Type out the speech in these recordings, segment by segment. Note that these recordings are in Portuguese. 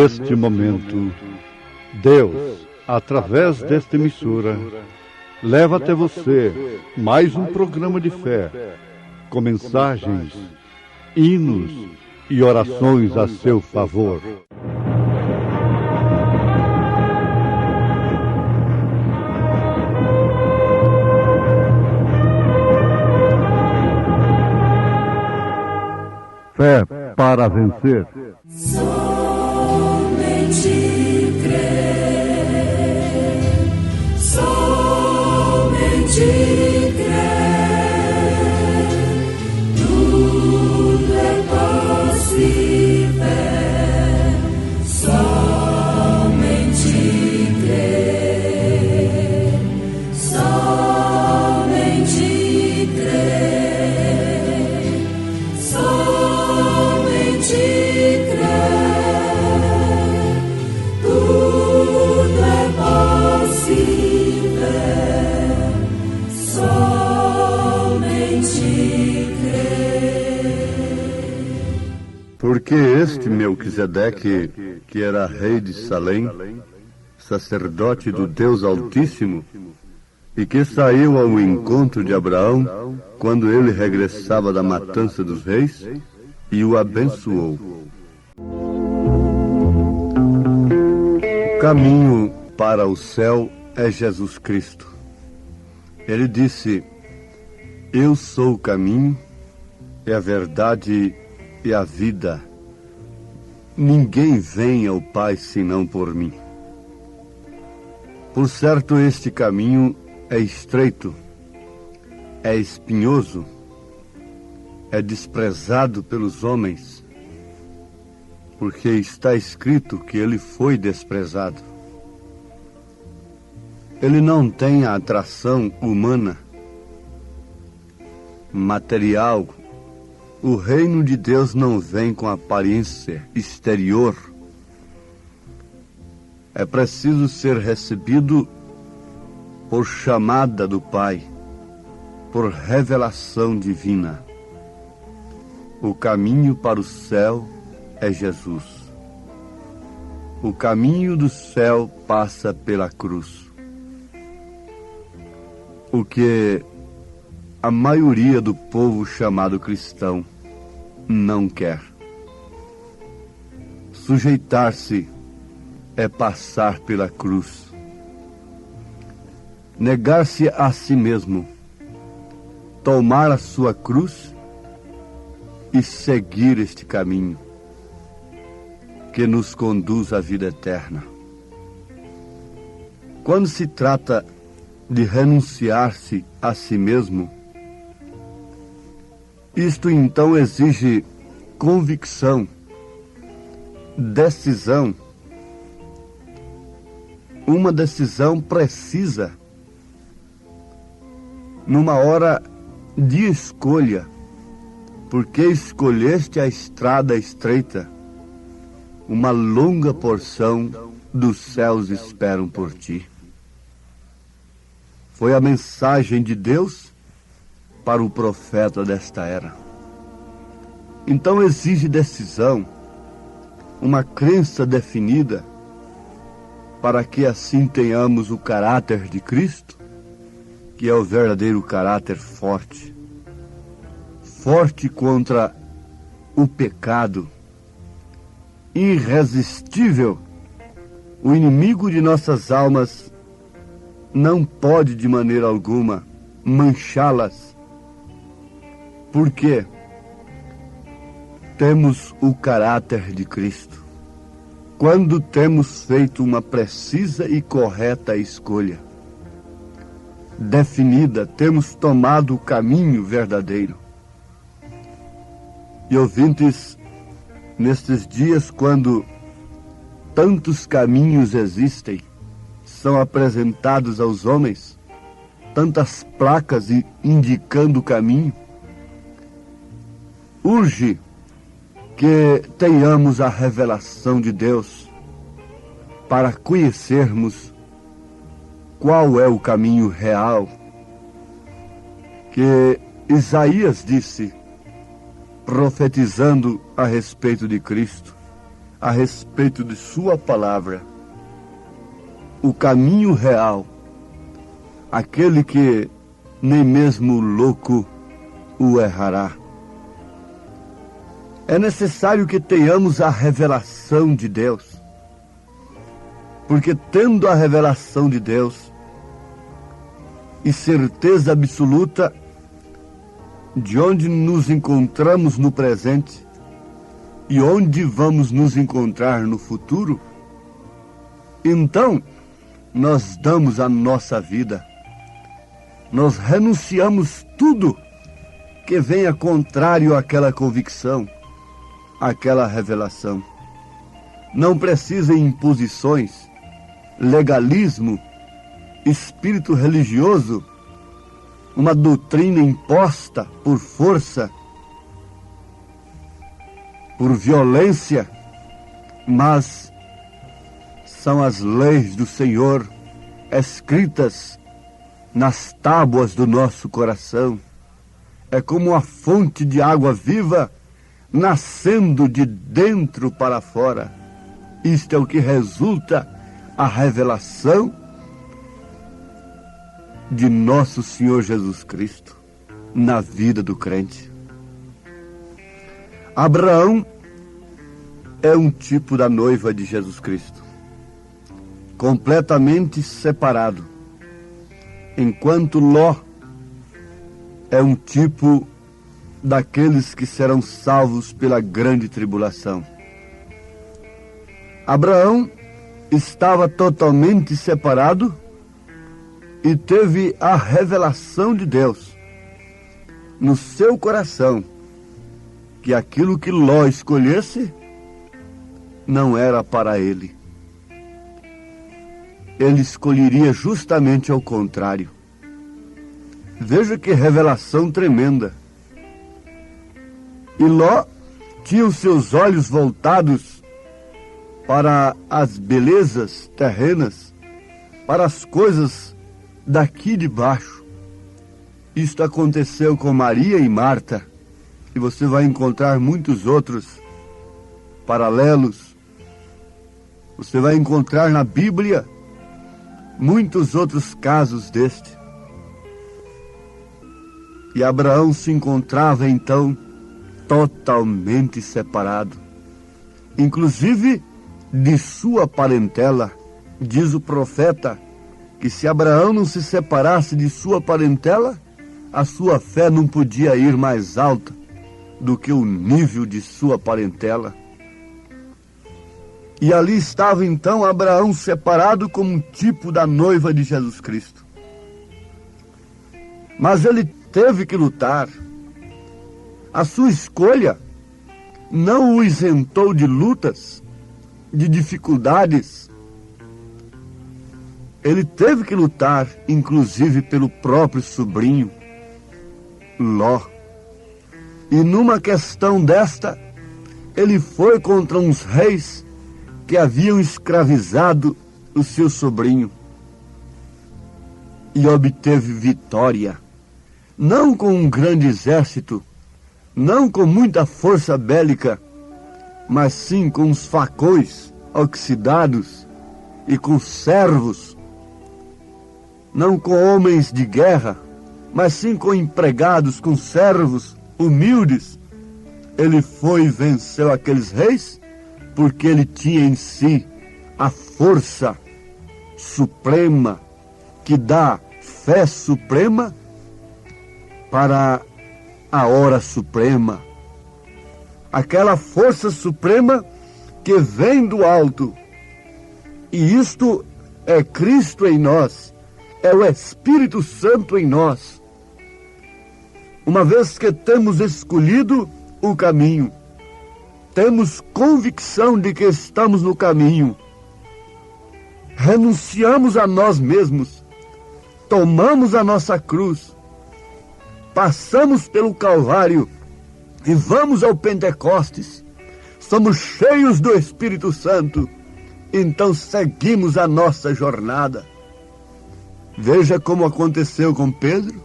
neste momento, Deus, através desta emissora, leva até você mais um programa de fé, com mensagens, hinos e orações a seu favor. Fé para vencer. Somente crer, somente crer, tudo é possível, somente crer, somente crer, somente crer, tudo é possível, somente crer. Porque este Melquisedeque, que era rei de Salém, sacerdote do Deus Altíssimo, e que saiu ao encontro de Abraão quando ele regressava da matança dos reis, e o abençoou. O caminho para o céu é Jesus Cristo. Ele disse: eu sou o caminho, e a verdade e a vida. Ninguém vem ao Pai senão por mim. Por certo, este caminho é estreito, é espinhoso, é desprezado pelos homens, porque está escrito que ele foi desprezado. Ele não tem a atração humana, material. O reino de Deus não vem com aparência exterior. É preciso ser recebido por chamada do Pai, por revelação divina. O caminho para o céu é Jesus. O caminho do céu passa pela cruz. O que a maioria do povo chamado cristão não quer. Sujeitar-se é passar pela cruz. Negar-se a si mesmo, tomar a sua cruz e seguir este caminho que nos conduz à vida eterna. Quando se trata de renunciar-se a si mesmo, isto então exige convicção, decisão, uma decisão precisa, numa hora de escolha, porque escolheste a estrada estreita, uma longa porção dos céus esperam por ti. Foi a mensagem de Deus para o profeta desta era. Então exige decisão, uma crença definida, para que assim tenhamos o caráter de Cristo, que é o verdadeiro caráter forte. Forte contra o pecado, irresistível. O inimigo de nossas almas não pode de maneira alguma manchá-las. Por quê? Temos o caráter de Cristo. Quando temos feito uma precisa e correta escolha, definida, temos tomado o caminho verdadeiro. E ouvintes, nestes dias, quando tantos caminhos existem, são apresentados aos homens, tantas placas indicando o caminho, urge que tenhamos a revelação de Deus para conhecermos qual é o caminho real que Isaías disse, profetizando a respeito de Cristo, a respeito de sua palavra, o caminho real, aquele que nem mesmo o louco o errará. É necessário que tenhamos a revelação de Deus, porque tendo a revelação de Deus e certeza absoluta de onde nos encontramos no presente e onde vamos nos encontrar no futuro, então nós damos a nossa vida, nós renunciamos tudo que venha contrário àquela convicção, àquela revelação. Não precisa imposições, legalismo, espírito religioso, uma doutrina imposta por força, por violência, mas são as leis do Senhor escritas nas tábuas do nosso coração. É como uma fonte de água viva nascendo de dentro para fora. Isto é o que resulta a revelação de nosso Senhor Jesus Cristo na vida do crente. Abraão é um tipo da noiva de Jesus Cristo, completamente separado, enquanto Ló é um tipo daqueles que serão salvos pela grande tribulação. Abraão estava totalmente separado e teve a revelação de Deus no seu coração que aquilo que Ló escolhesse não era para ele. Ele escolheria justamente ao contrário. Veja que revelação tremenda. E Ló tinha os seus olhos voltados para as belezas terrenas, para as coisas daqui de baixo. Isto aconteceu com Maria e Marta, e você vai encontrar muitos outros paralelos. Você vai encontrar na Bíblia muitos outros casos deste. E Abraão se encontrava então totalmente separado, inclusive de sua parentela. Diz o profeta que se Abraão não se separasse de sua parentela, a sua fé não podia ir mais alta do que o nível de sua parentela. E ali estava então Abraão separado como um tipo da noiva de Jesus Cristo. Mas ele teve que lutar. A sua escolha não o isentou de lutas, de dificuldades. Ele teve que lutar, inclusive pelo próprio sobrinho, Ló. E numa questão desta, ele foi contra uns reis que haviam escravizado o seu sobrinho e obteve vitória, não com um grande exército, não com muita força bélica, mas sim com os facões oxidados e com servos, não com homens de guerra, mas sim com empregados, com servos humildes. Ele foi e venceu aqueles reis, porque ele tinha em si a força suprema que dá fé suprema para a hora suprema. Aquela força suprema que vem do alto. E isto é Cristo em nós, é o Espírito Santo em nós. Uma vez que temos escolhido o caminho, temos convicção de que estamos no caminho, renunciamos a nós mesmos, tomamos a nossa cruz, passamos pelo Calvário e vamos ao Pentecostes, somos cheios do Espírito Santo, então seguimos a nossa jornada. Veja como aconteceu com Pedro.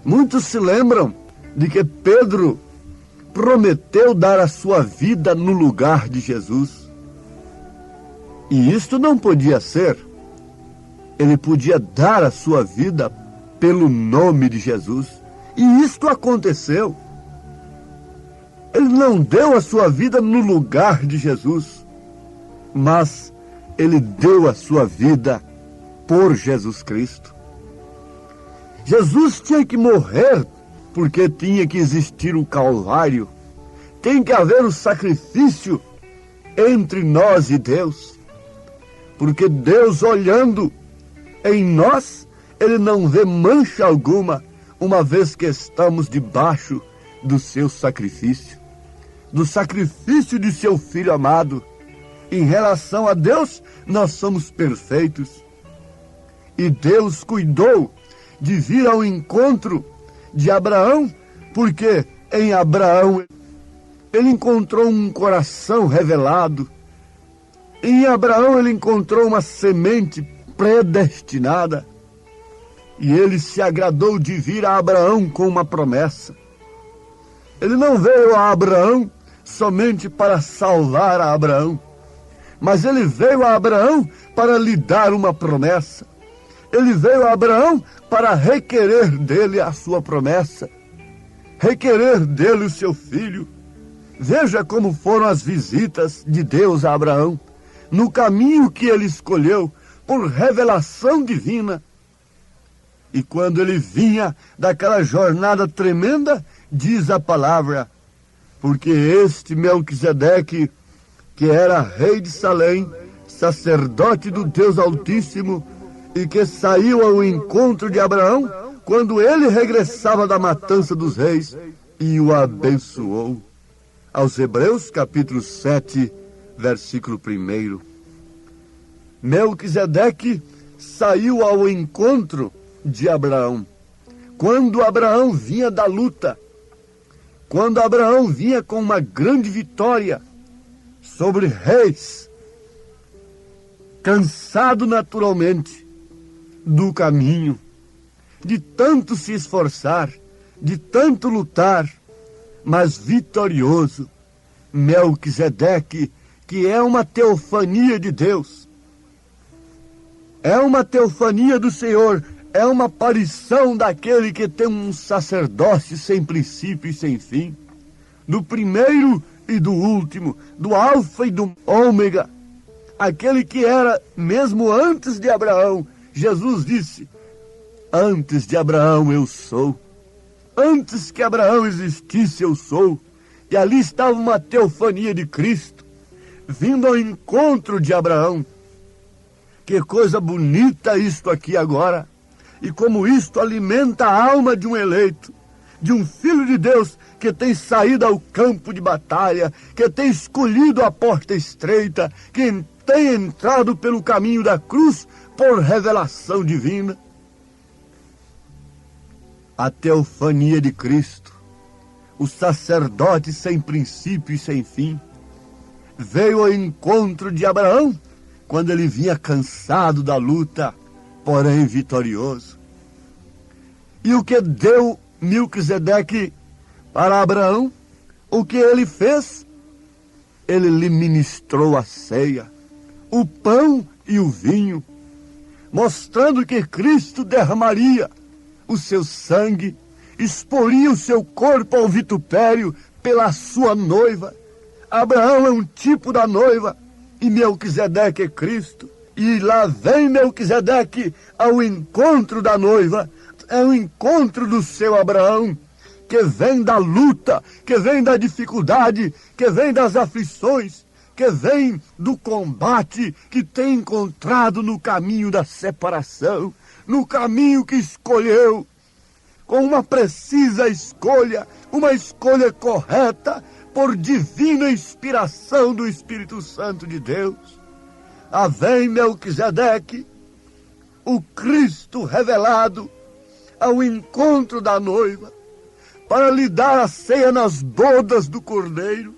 Muitos se lembram de que Pedro, prometeu dar a sua vida no lugar de Jesus. E isto não podia ser. Ele podia dar a sua vida pelo nome de Jesus. E isto aconteceu. Ele não deu a sua vida no lugar de Jesus, mas ele deu a sua vida por Jesus Cristo. Jesus tinha que morrer porque tinha que existir o Calvário. Tem que haver o sacrifício entre nós e Deus. Porque Deus, olhando em nós, ele não vê mancha alguma, uma vez que estamos debaixo do seu sacrifício, do sacrifício de seu Filho amado. Em relação a Deus, nós somos perfeitos. E Deus cuidou de vir ao encontro de Abraão, porque em Abraão ele encontrou um coração revelado. Em Abraão ele encontrou uma semente predestinada. E ele se agradou de vir a Abraão com uma promessa. Ele não veio a Abraão somente para salvar a Abraão, mas ele veio a Abraão para lhe dar uma promessa. Ele veio a Abraão para requerer dele a sua promessa, requerer dele o seu filho. Veja como foram as visitas de Deus a Abraão, no caminho que ele escolheu, por revelação divina. E quando ele vinha daquela jornada tremenda, diz a palavra, porque este Melquisedeque, que era rei de Salém, sacerdote do Deus Altíssimo, e que saiu ao encontro de Abraão, quando ele regressava da matança dos reis, e o abençoou. Aos Hebreus, capítulo 7, versículo 1. Melquisedeque saiu ao encontro de Abraão. Quando Abraão vinha da luta, quando Abraão vinha com uma grande vitória sobre reis, cansado naturalmente do caminho, de tanto se esforçar, de tanto lutar, mas vitorioso, Melquisedeque, que é uma teofania de Deus, é uma teofania do Senhor, é uma aparição daquele que tem um sacerdócio sem princípio e sem fim, do primeiro e do último, do alfa e do ômega, aquele que era mesmo antes de Abraão. Jesus disse, antes de Abraão eu sou, antes que Abraão existisse eu sou, e ali estava uma teofania de Cristo, vindo ao encontro de Abraão. Que coisa bonita isto aqui agora, e como isto alimenta a alma de um eleito, de um filho de Deus que tem saído ao campo de batalha, que tem escolhido a porta estreita, que tem entrado pelo caminho da cruz por revelação divina. A teofania de Cristo, o sacerdote sem princípio e sem fim, veio ao encontro de Abraão quando ele vinha cansado da luta, porém vitorioso. E o que deu Melquisedeque para Abraão? O que ele fez? Ele lhe ministrou a ceia, o pão e o vinho, mostrando que Cristo derramaria o seu sangue, exporia o seu corpo ao vitupério pela sua noiva. Abraão é um tipo da noiva, e Melquisedeque é Cristo. E lá vem Melquisedeque ao encontro da noiva, é o encontro do seu Abraão, que vem da luta, que vem da dificuldade, que vem das aflições, que vem do combate, que tem encontrado no caminho da separação, no caminho que escolheu, com uma precisa escolha, uma escolha correta, por divina inspiração do Espírito Santo de Deus. Vem Melquisedeque, o Cristo revelado, ao encontro da noiva, para lhe dar a ceia nas bodas do Cordeiro.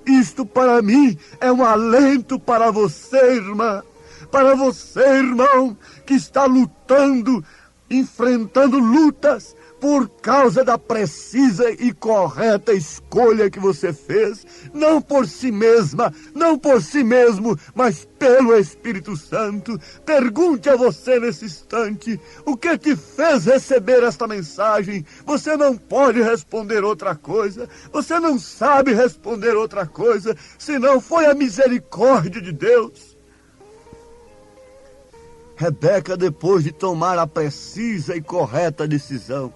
Isto para mim é um alento para você, irmã, para você, irmão, que está lutando, enfrentando lutas, por causa da precisa e correta escolha que você fez, não por si mesma, não por si mesmo, mas pelo Espírito Santo. Pergunte a você nesse instante, o que te fez receber esta mensagem? Você não pode responder outra coisa, você não sabe responder outra coisa, senão foi a misericórdia de Deus. Rebeca, depois de tomar a precisa e correta decisão,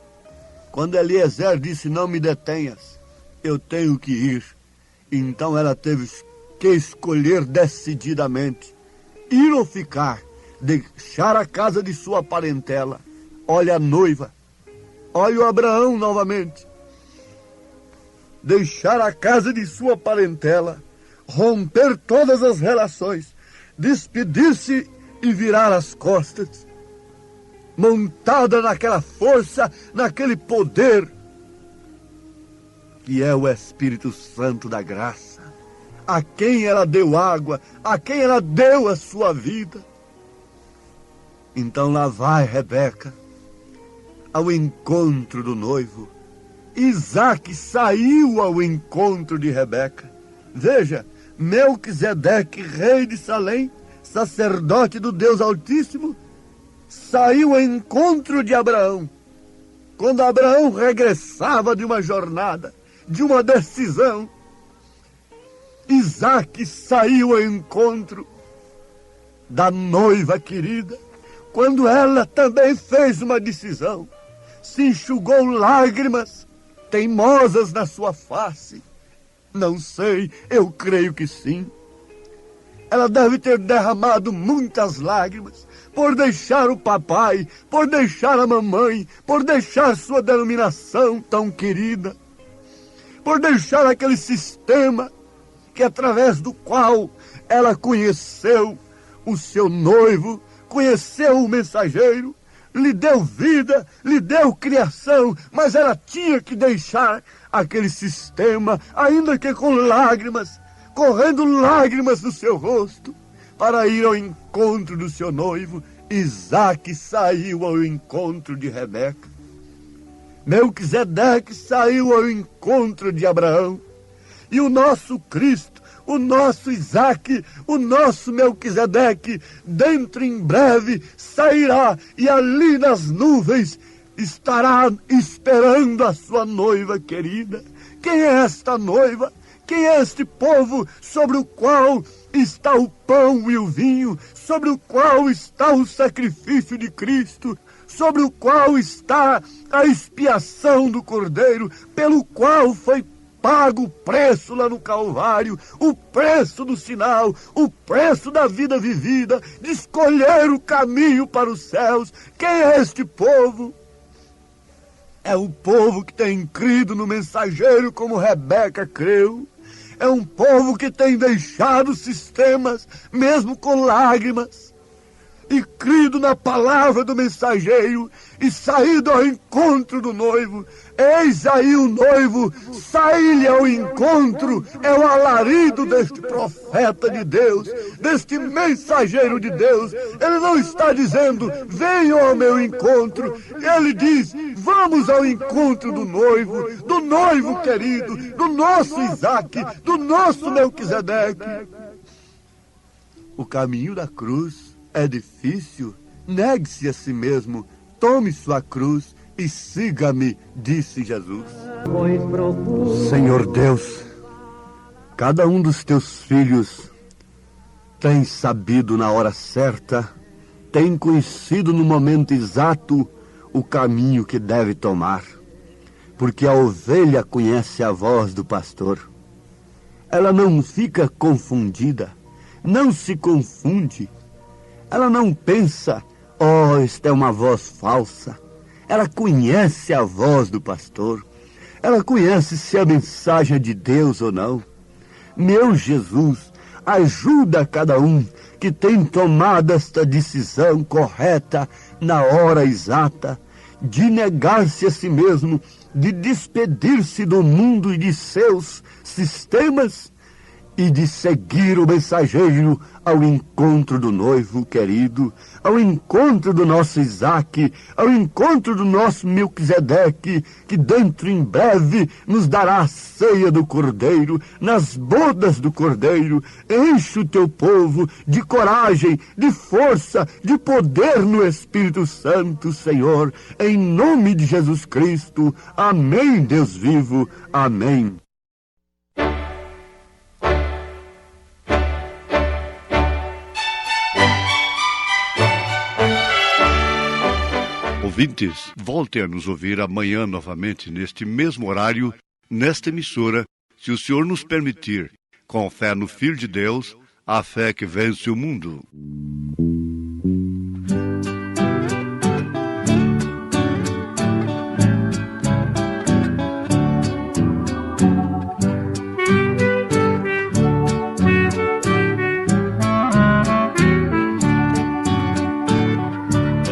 quando Eliezer disse, não me detenhas, eu tenho que ir. Então ela teve que escolher decididamente, ir ou ficar, deixar a casa de sua parentela. Olha a noiva, olha o Abraão novamente. Deixar a casa de sua parentela, romper todas as relações, despedir-se e virar as costas, montada naquela força, naquele poder que é o Espírito Santo da graça, a quem ela deu água, a quem ela deu a sua vida. Então lá vai Rebeca ao encontro do noivo. Isaque saiu ao encontro de Rebeca. Veja, Melquisedeque, rei de Salém, sacerdote do Deus Altíssimo, saiu ao encontro de Abraão. Quando Abraão regressava de uma jornada, de uma decisão, Isaque saiu ao encontro da noiva querida, quando ela também fez uma decisão, se enxugou lágrimas teimosas na sua face. Não sei, eu creio que sim. Ela deve ter derramado muitas lágrimas por deixar o papai, por deixar a mamãe, por deixar sua denominação tão querida, por deixar aquele sistema que através do qual ela conheceu o seu noivo, conheceu o mensageiro, lhe deu vida, lhe deu criação, mas ela tinha que deixar aquele sistema, ainda que com lágrimas, correndo lágrimas no seu rosto, para ir ao encontro do seu noivo. Isaque saiu ao encontro de Rebeca. Melquisedeque saiu ao encontro de Abraão. E o nosso Cristo, o nosso Isaque, o nosso Melquisedeque, dentro em breve sairá e ali nas nuvens estará esperando a sua noiva querida. Quem é esta noiva? Quem é este povo sobre o qual está o pão e o vinho, sobre o qual está o sacrifício de Cristo, sobre o qual está a expiação do Cordeiro, pelo qual foi pago o preço lá no Calvário, o preço do sinal, o preço da vida vivida, de escolher o caminho para os céus? Quem é este povo? É o povo que tem crido no mensageiro como Rebeca creu. É um povo que tem deixado sistemas, mesmo com lágrimas, e crido na palavra do mensageiro, e saído ao encontro do noivo. Eis aí o noivo, sai-lhe ao encontro. É o alarido deste profeta de Deus, deste mensageiro de Deus. Ele não está dizendo, venham ao meu encontro. Ele diz, vamos ao encontro do noivo querido, do nosso Isaque, do nosso Melquisedeque. O caminho da cruz é difícil. Negue-se a si mesmo, tome sua cruz e siga-me, disse Jesus. Senhor Deus, cada um dos teus filhos tem sabido na hora certa, tem conhecido no momento exato o caminho que deve tomar, porque a ovelha conhece a voz do pastor. Ela não fica confundida, não se confunde, ela não pensa, oh, esta é uma voz falsa. Ela conhece a voz do pastor. Ela conhece se a mensagem é de Deus ou não. Meu Jesus, ajuda cada um que tem tomado esta decisão correta na hora exata, de negar-se a si mesmo, de despedir-se do mundo e de seus sistemas e de seguir o mensageiro ao encontro do noivo querido, ao encontro do nosso Isaque, ao encontro do nosso Melquisedeque, que dentro em breve nos dará a ceia do Cordeiro, nas bodas do Cordeiro. Enche o teu povo de coragem, de força, de poder no Espírito Santo, Senhor, em nome de Jesus Cristo. Amém, Deus vivo. Amém. Ouvintes, voltem a nos ouvir amanhã novamente, neste mesmo horário, nesta emissora, se o Senhor nos permitir, com fé no Filho de Deus, a fé que vence o mundo.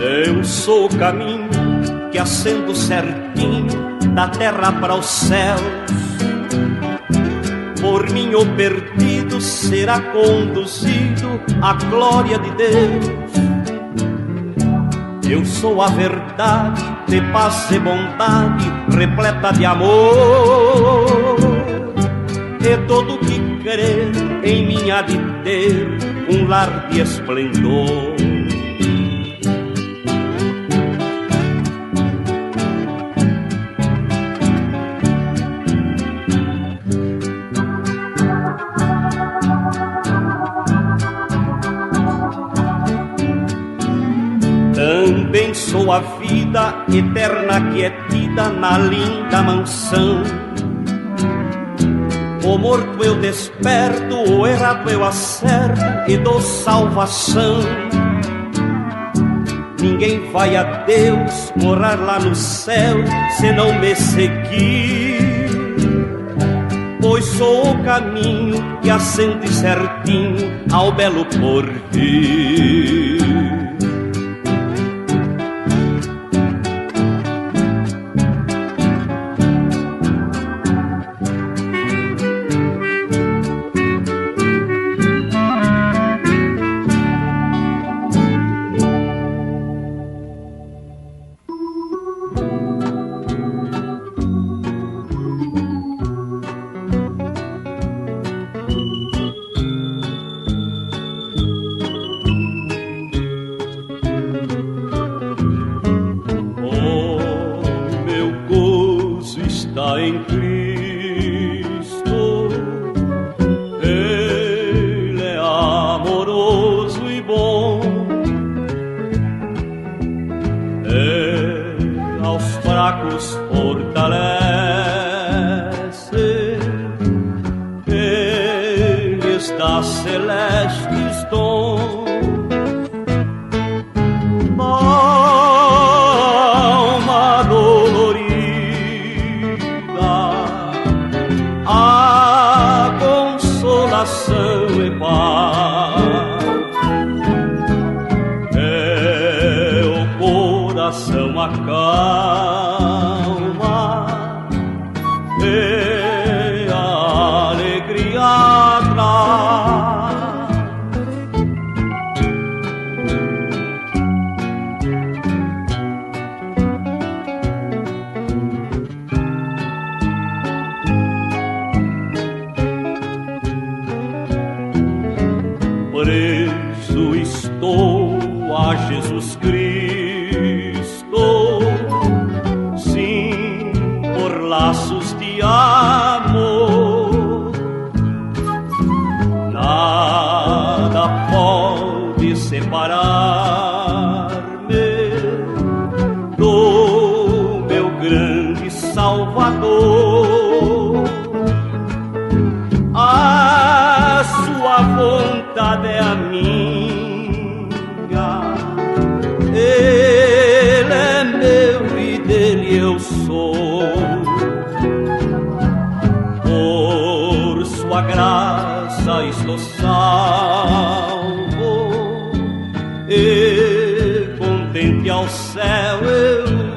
Eu sou o caminho que acendo certinho da terra para os céus. Por mim o perdido será conduzido à glória de Deus. Eu sou a verdade de paz e bondade, repleta de amor. E todo que crer em mim há de ter um lar de esplendor. Também sou a vida eterna quietida na linda mansão. O morto eu desperto, o errado eu acerto e dou salvação. Ninguém vai a Deus morar lá no céu se não me seguir, pois sou o caminho que acende certinho ao belo porvir. Preso estou a Jesus Cristo, sim, por laços de amor. Nada pode separar-me do meu grande Salvador. A sua vontade é a minha, Ele é meu e dele eu sou. Por sua graça estou salvo e contente ao céu eu